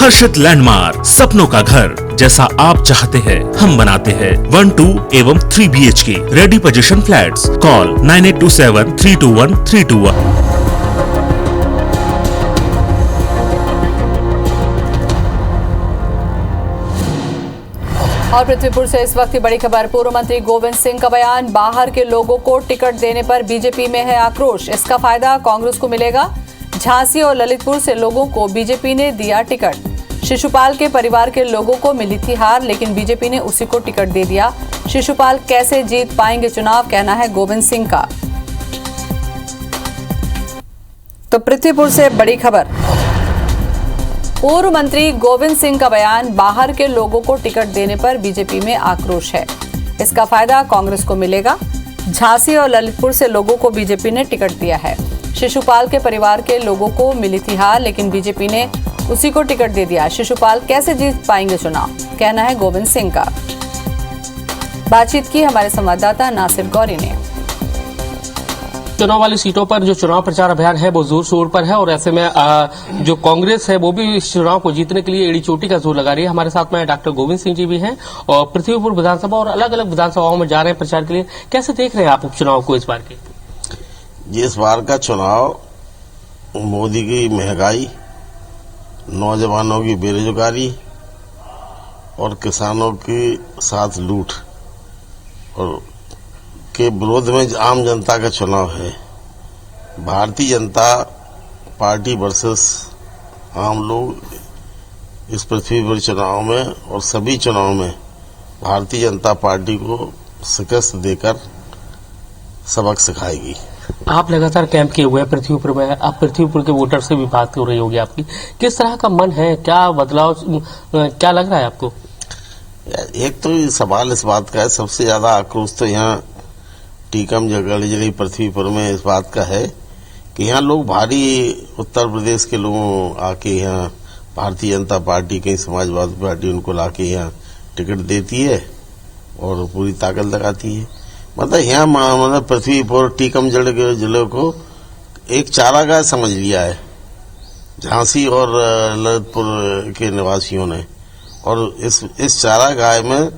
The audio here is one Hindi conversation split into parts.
हर्षित लैंडमार्क, सपनों का घर जैसा आप चाहते हैं हम बनाते हैं। 1, 2 एवं 3 BHK ready position flats. Call 9827321321। और पृथ्वीपुर से इस वक्त की बड़ी खबर। पूर्व मंत्री गोविंद सिंह का बयान, बाहर के लोगों को टिकट देने पर बीजेपी में है आक्रोश, इसका फायदा कांग्रेस को मिलेगा। झांसी और ललितपुर से लोगों को बीजेपी ने दिया टिकट। शिशुपाल के परिवार के लोगों को मिली थी हार, लेकिन बीजेपी ने उसी को टिकट दे दिया। शिशुपाल कैसे जीत पाएंगे चुनाव, कहना है गोविंद सिंह का। तो पृथ्वीपुर से बड़ी खबर। पूर्व मंत्री गोविंद सिंह का बयान, बाहर के लोगों को टिकट देने पर बीजेपी में आक्रोश है, इसका फायदा कांग्रेस को मिलेगा। झांसी और ललितपुर से लोगों को बीजेपी ने टिकट दिया है। शिशुपाल के परिवार के लोगों को मिली थी हार, लेकिन बीजेपी ने उसी को टिकट दे दिया। शिशुपाल कैसे जीत पाएंगे चुनाव, कहना है गोविंद सिंह का। बातचीत की हमारे संवाददाता नासिर गौरी ने। चुनाव वाली सीटों पर जो चुनाव प्रचार अभियान है वो जोर शोर पर है और ऐसे में जो कांग्रेस है वो भी इस चुनाव को जीतने के लिए एड़ी चोटी का जोर लगा रही है। हमारे साथ में डॉक्टर गोविंद सिंह जी भी हैं और पृथ्वीपुर विधानसभा और अलग अलग विधानसभाओं में जा रहे हैं प्रचार के लिए। कैसे देख रहे हैं आप उपचुनाव को इस बार के? इस बार का चुनाव मोदी की महंगाई, नौजवानों की बेरोजगारी और किसानों के साथ लूट और के विरोध में आम जनता का चुनाव है। भारतीय जनता पार्टी वर्सेस आम लोग इस पृथ्वी पर चुनाव में और सभी चुनाव में भारतीय जनता पार्टी को शिकस्त देकर सबक सिखाएगी। आप लगातार कैंप किए हुए हैं पृथ्वीपुर में, आप पृथ्वीपुर के वोटर से भी बात हो रही होगी आपकी, किस तरह का मन है, क्या बदलाव, क्या लग रहा है आपको? एक तो सवाल इस बात का है, सबसे ज्यादा आक्रोश तो यहाँ टीकम जगह पृथ्वीपुर में इस बात का है कि यहाँ लोग भारी उत्तर प्रदेश के लोगों आके यहाँ भारतीय जनता पार्टी के समाजवादी पार्टी उनको लाके यहाँ टिकट देती है और पूरी ताकत लगाती है। मतलब यहाँ मतलब पृथ्वीपुर टीकम जिले को एक चारागाह समझ लिया है झांसी और ललितपुर के निवासियों ने, और इस चारागाह में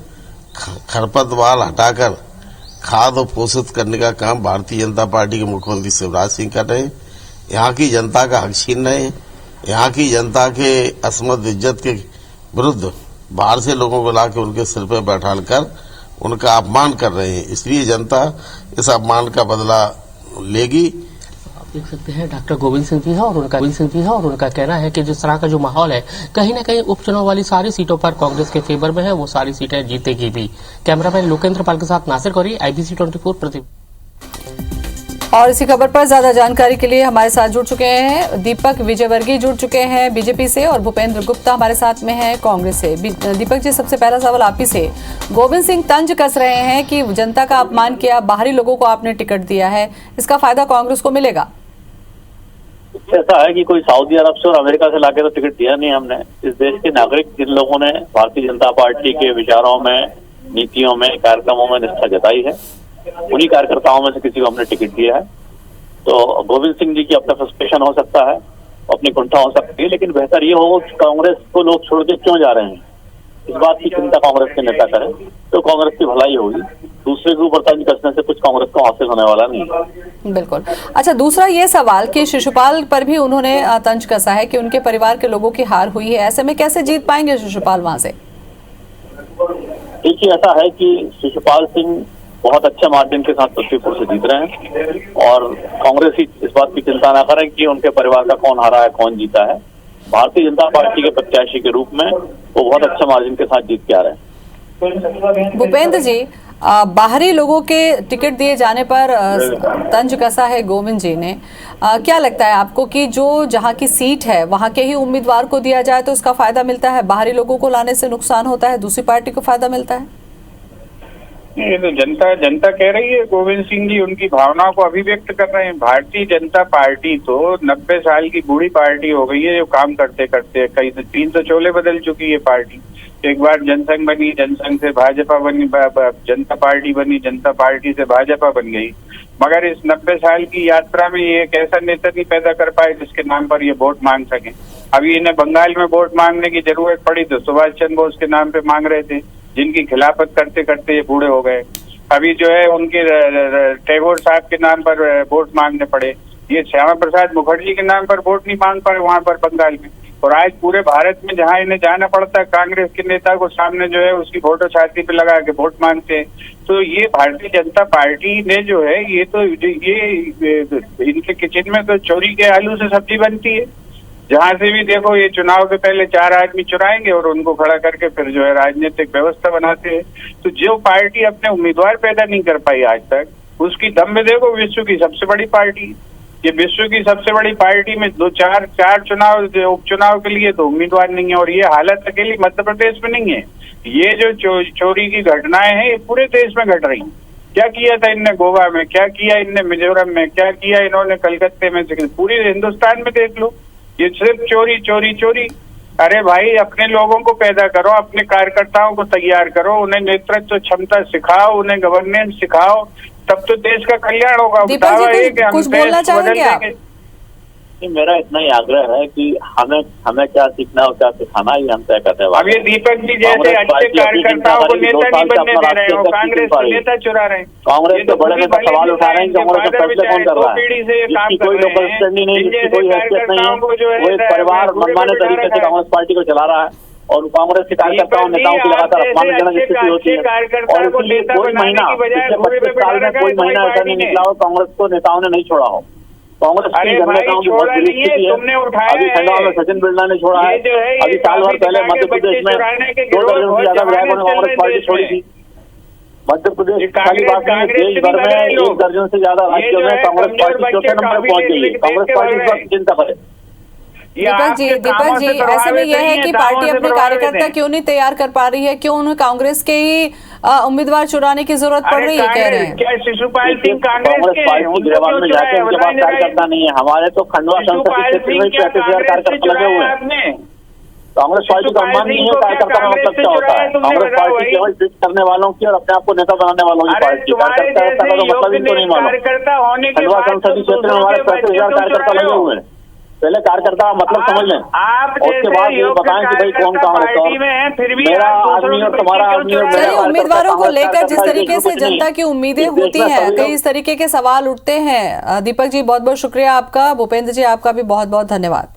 खरपतवार हटाकर खाद और पोषित करने का काम भारतीय जनता पार्टी के मुख्यमंत्री शिवराज सिंह कर रहे हैं। यहाँ की जनता का हक छीन रहे हैं। यहाँ की जनता के असमत इज्जत के विरुद्ध बाहर से लोगों को लाकर उनके सिर पर बैठाकर उनका अपमान कर रहे हैं। इसलिए जनता इस अपमान का बदला लेगी। आप देख सकते हैं डॉक्टर गोविंद सिंह जी है और उनका कहना है कि जिस तरह का जो माहौल है कहीं न कहीं उपचुनाव वाली सारी सीटों पर कांग्रेस के फेवर में है, वो सारी सीटें जीतेगी भी। कैमरामैन लोकेंद्र पाल के साथ नासिर गौरी, IBC 24 पृथ्वीपुर। और इसी खबर पर ज्यादा जानकारी के लिए हमारे साथ जुड़ चुके हैं दीपक विजयवर्गीय, जुड़ चुके हैं बीजेपी से, और भूपेंद्र गुप्ता हमारे साथ में है कांग्रेस से। दीपक जी, सबसे पहला सवाल आप ही से। गोविंद सिंह तंज कस रहे हैं कि जनता का अपमान किया, बाहरी लोगों को आपने टिकट दिया है, इसका फायदा कांग्रेस को मिलेगा। ऐसा है कि कोई सऊदी अरब से और अमेरिका से लाके तो टिकट दिया नहीं हमने। इस देश के नागरिक जिन लोगों ने भारतीय जनता पार्टी के विचारों में, नीतियों में, कार्यक्रमों में निष्ठा जताई है, उन्हीं कार्यकर्ताओं में से किसी को हमने टिकट दिया है। तो गोविंद सिंह जी की अपना फ्रस्ट्रेशन हो सकता है, अपनी कुंठा हो सकती है, लेकिन बेहतर ये हो कि कांग्रेस को लोग छोड़ के क्यों जा रहे हैं, इस बात की चिंता कांग्रेस के नेता करें तो कांग्रेस की भलाई होगी। दूसरे के ऊपर तंज कसने से कुछ कांग्रेस को हासिल होने वाला नहीं है। बिल्कुल। अच्छा, दूसरा ये सवाल कि शिशुपाल पर भी उन्होंने तंज कसा है कि उनके परिवार के लोगों की हार हुई है, ऐसे में कैसे जीत पाएंगे शिशुपाल वहां से? देखिए, ऐसा है कि शिशुपाल सिंह बहुत अच्छे मार्जिन के साथ पृथ्वीपुर से जीत रहे हैं और कांग्रेस ही इस बात की चिंता न करें कि उनके परिवार का कौन हारा है, कौन जीता है। भारतीय जनता पार्टी के प्रत्याशी के रूप में वो बहुत अच्छे मार्जिन के साथ जीत के आ रहे हैं। भूपेंद्र जी, बाहरी लोगों के टिकट दिए जाने पर तंज कसा है गोविंद जी ने, क्या लगता है आपको कि जो जहां की सीट है वहां के ही उम्मीदवार को दिया जाए तो उसका फायदा मिलता है, बाहरी लोगों को लाने से नुकसान होता है, दूसरी पार्टी को फायदा मिलता है? ये तो जनता कह रही है। गोविंद सिंह जी उनकी भावनाओं को अभिव्यक्त कर रहे हैं। भारतीय जनता पार्टी तो 90 साल की बूढ़ी पार्टी हो गई है, जो काम करते करते कई 300 चोले बदल चुकी है पार्टी। एक बार जनसंघ बनी, जनसंघ से भाजपा बनी, जनता पार्टी बनी, जनता पार्टी से भाजपा बन गई, मगर इस 90 साल की यात्रा में ये एक ऐसा नेता नहीं पैदा कर पाए जिसके नाम पर ये वोट मांग सके। अभी इन्हें बंगाल में वोट मांगने की जरूरत पड़ी तो सुभाष चंद्र बोस के नाम पे मांग रहे थे, जिनकी खिलाफत करते करते ये बूढ़े हो गए। अभी जो है उनके टैगोर साहब के नाम पर वोट मांगने पड़े। ये श्यामा प्रसाद मुखर्जी के नाम पर वोट नहीं मांग पाए वहां पर बंगाल में। और आज पूरे भारत में जहां इन्हें जाना पड़ता है, कांग्रेस के नेता को सामने जो है उसकी फोटो छाती पे लगा के वोट मांगते हैं। तो ये भारतीय जनता पार्टी ने जो है ये इनके किचन में तो चोरी के आलू से सब्जी बनती है। जहां से भी देखो ये चुनाव के पहले 4 आदमी चुराएंगे और उनको खड़ा करके फिर जो है राजनीतिक व्यवस्था बनाते हैं। तो जो पार्टी अपने उम्मीदवार पैदा नहीं कर पाई आज तक, उसकी दम में देखो विश्व की सबसे बड़ी पार्टी, ये विश्व की सबसे बड़ी पार्टी में 4 चुनाव उपचुनाव के लिए तो उम्मीदवार नहीं है। और ये हालत अकेली मध्य प्रदेश में नहीं है, ये जो चोरी की घटनाएं हैं ये पूरे देश में घट रही हैं। क्या किया था इनने गोवा में, क्या किया इनने मिजोरम में, क्या किया इन्होंने कलकत्ते में, पूरे हिंदुस्तान में देख लो, ये सिर्फ चोरी चोरी चोरी। अरे भाई अपने लोगों को पैदा करो, अपने कार्यकर्ताओं को तैयार करो, उन्हें नेतृत्व क्षमता सिखाओ, उन्हें गवर्नेंस सिखाओ, तब तो देश का कल्याण होगा। दीपक जी कुछ बोलना चाहेंगे आप? मेरा इतना ही आग्रह है कि हमें क्या सीखना और क्या सिखाना ही हम तय करने वाले। अब ये दीपक जी जैसे अच्छे कार्यकर्ताओं को नेता नहीं बनने दे रहे हो, कांग्रेस के नेता चुरा रहे हैं, कांग्रेस के बड़े नेता सवाल उठा रहे हैं कि कांग्रेस का फैसले कौन कर रहा है, जिसकी कोई लोकल स्टैंडिंग नहीं, जिसकी कोई हैसियत नहीं है, वो एक परिवार मनमाने तरीके से कांग्रेस पार्टी को चला रहा है और कांग्रेस के कार्यकर्ताओं नेताओं की लगातार अपमानजनक स्थिति होती है। और कोई महीना पिछले 25 साल में कोई महीना ऐसा नहीं निकला हो कांग्रेस को नेताओं ने नहीं छोड़ा हो। कांग्रेस की जननेताओं की बहुत बुरी स्थिति है। अभी खंडवा में सचिन बिरला ने छोड़ा है, अभी साल भर पहले मध्य प्रदेश में 2 दर्जन से ज्यादा विधायकों ने कांग्रेस पार्टी छोड़ी थी। मध्य प्रदेश खाली बात नहीं, देश भर में 1 दर्जन से ज्यादा राज्यों में कांग्रेस पार्टी चौथे नंबर पर पहुंच गई है। कांग्रेस पार्टी इस वक्त चिंता करे। दीपक जी ऐसे में यह है कि पार्टी अपने कार्यकर्ता क्यों नहीं तैयार कर पा रही है, क्यों उन्हें कांग्रेस के ही उम्मीदवार चुराने की जरूरत पड़ रही है, कह रहे हैं? क्या शिशुपाल सिंह कांग्रेस पार्टी गिरफ्तार में जाके उनके पास कार्यकर्ता नहीं है। हमारे तो खंडवा संसदीय क्षेत्र में 35,000 कार्यकर्ता लगे हुए हैं। कांग्रेस पार्टी का सम्मान नहीं है कार्यकर्ता का मतलब क्या होता है? कांग्रेस पार्टी केवल ट्वीट करने वालों की और अपने आप को नेता बनाने वालों की पार्टी, कार्यकर्ता का तो मतलब इनको नहीं मालूम। खंडवा संसदीय क्षेत्र में हमारे 35,000 कार्यकर्ता लगे हुए हैं। पहले कार्यकर्ता मतलब समझ लें, उसके बाद ये बताएं कि भाई कौन कांग्रेस और मेरा आदमी और तुम्हारा आदमी और मेरा उम्मीदवारों को लेकर जिस तरीके से जनता की उम्मीदें होती हैं, कई इस तरीके के सवाल उठते हैं। दीपक जी बहुत बहुत शुक्रिया आपका। भूपेंद्र जी आपका भी बहुत बहुत धन्यवाद।